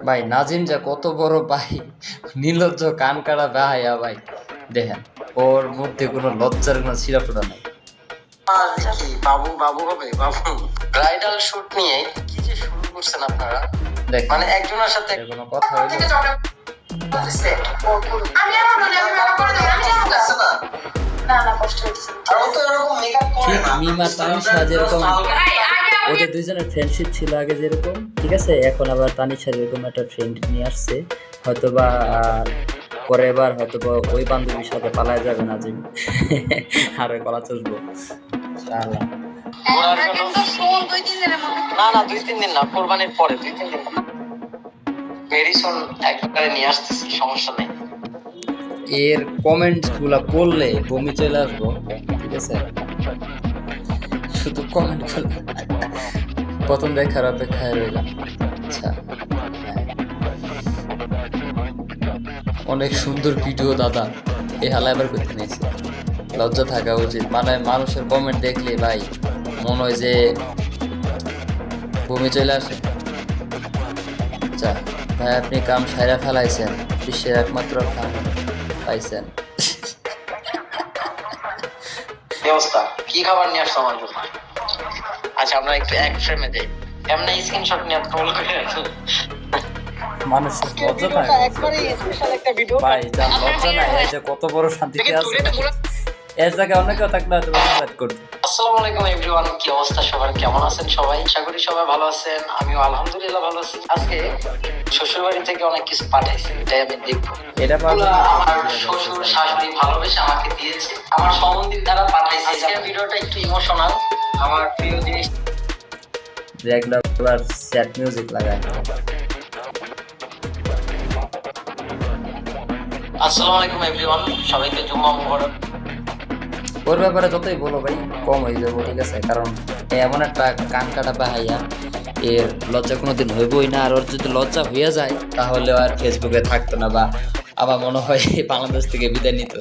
ভাই নাজিম যা কত বড় ভাই, নির্লজ্জ কান কাটা ভাইয়া ভাই, দেখেন ওর মধ্যে কোনো লজ্জার কোনো ছিঁড়াফোঁটা নাই। কি বাবু বাবু হবে বাবু, ব্রাইডাল শুট নিয়ে কি যে শুরু করছেন আপনারা, দেখ মানে একজনের সাথে কোনো কথা হইলো ঠিক মিমা তানিশা যেরকম ওদের দুইজনের ফ্রেন্ডশিপ ছিল আগে যেরকম, ঠিক আছে, এখন আবার তানিশা যেরকম একটা ফ্রেন্ড নিয়ে আসছে, হয়তোবা পরের বার হয়তোবা ওই বান্ধবীর সাথে পালায় যাবে নাজিম আর ওই কলা চসবো না 2-3 দিন না, কোরবানির পরে 2-3 দিন ভেরি সুন একবারে নিয়ে আসতেছি, সমস্যা নেই। এর কমেন্টস গুলা পড়লে বমি চলে আসবো, ঠিক আছে, শুধু কমেন্ট গুলো প্রথম দেখার অপেক্ষায় রইলাম। আচ্ছা অনেক সুন্দর ভিডিও দাদা, এই হালা এবার করতে নিয়েছি, লজ্জা থাকা উচিত, মানে মানুষের কমেন্ট দেখলে ভাই মনে হয় যে বমি চলে আসে। আচ্ছা ভাই আপনি কাম সাইরা ফেলাইছেন, বিশ্বের একমাত্র কাম পাইছেন। ব্যবস্থা কি খাবার নিয়ে আসছো আমার জন্য? আচ্ছা আমরা একটু এক ফ্রেমে যাই, এমনি স্ক্রিনশট নিয়ে ট্রোল করে রাখি। মানুষের লজ্জা থাকে একবারে স্পেশাল একটা ভিডিও ভাই, যার লজ্জা নাই এই যে কত বড় শান্তিতে আছে, এর জায়গায় অনেকেও থাকলে হয়তো সুসাইড করবে। আসসালামু আলাইকুম এভরিওয়ান, কি অবস্থা সবার, কেমন আছেন সবাই? আশা করি সবাই ভালো আছেন, আমিও আলহামদুলিল্লাহ ভালো আছি। আজকে শ্বশুর বাড়ি থেকে অনেক কিছু পাঠাইছে, এটাই আমি দেখবো। এটা আমার শ্বশুর শাশুড়ি ভালোবেসে আমাকে দিয়েছে, আমার সম্বন্ধীর দ্বারা পাঠাইছে। আজকের ভিডিওটা একটু ইমোশনাল, আমার প্রিয় জিনিস একটা স্যাড মিউজিক লাগায়। আসসালামু আলাইকুম এভরিওয়ান, সবাইকে জুম্মা মুবারক। ওর ব্যাপারে যতই বলো ভাই কম হয়ে যাবো, ঠিক আছে, কারণ এমন একটা কান কাটা বাহাইয়া, এর লজ্জা কোনোদিন হইবই না, আর ওর যদি লজ্জা হইয়া যায় তাহলে আর ফেসবুকে থাকতো না, বা আমার মনে হয় বাংলাদেশ থেকে বিদায় নিত।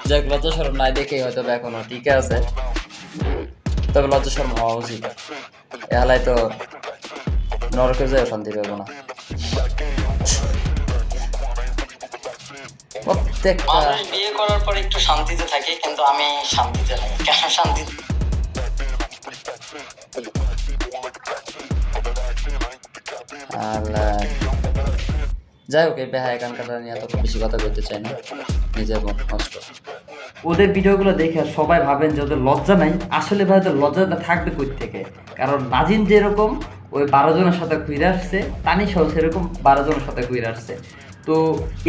যাক লজ্জা শরম নাই দেখেই হয়তো এখনো ঠিক আছে, তবে লজ্জা শরম হওয়া উচিত, এহালাই তো নরকে যায় শান্তি পাবো না। প্রত্যেকটা মানুষ বিয়ে করার পর একটু শান্তিতে থাকে, কিন্তু আমি শান্তিতে নাই, কেন শান্তি? আর যাই হোক এই বেহায় গান কাটা নিয়ে এত বেশি কথা বলতে চাই না, নিজের মন নষ্ট। ওদের ভিডিওগুলো দেখে সবাই ভাবেন যে ওদের লজ্জা নাই, আসলে ভাই ওদের লজ্জাটা থাকবে কই থেকে, কারণ নাজিম যেরকম ওই 12 জনের সাথে ঘুরে আসছে, তানিশাও সেরকম 12 জনের সাথে ঘুরে আসছে, তো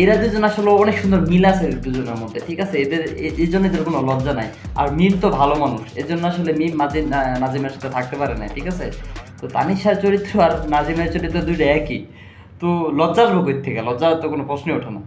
এরা দুজন আসলে অনেক সুন্দর মিল আছে দুজনের মধ্যে, ঠিক আছে, এদের এই জন্য এদের কোনো লজ্জা নাই। আর মিম তো ভালো মানুষ, এর জন্য আসলে মিম নাজিমের সাথে থাকতে পারে না, ঠিক আছে, তো তানিশার চরিত্র আর নাজিমের চরিত্র দুইটা একই, তো লজ্জা আসবো কই থেকে, লজ্জার তো কোনো প্রশ্নই ওঠে না।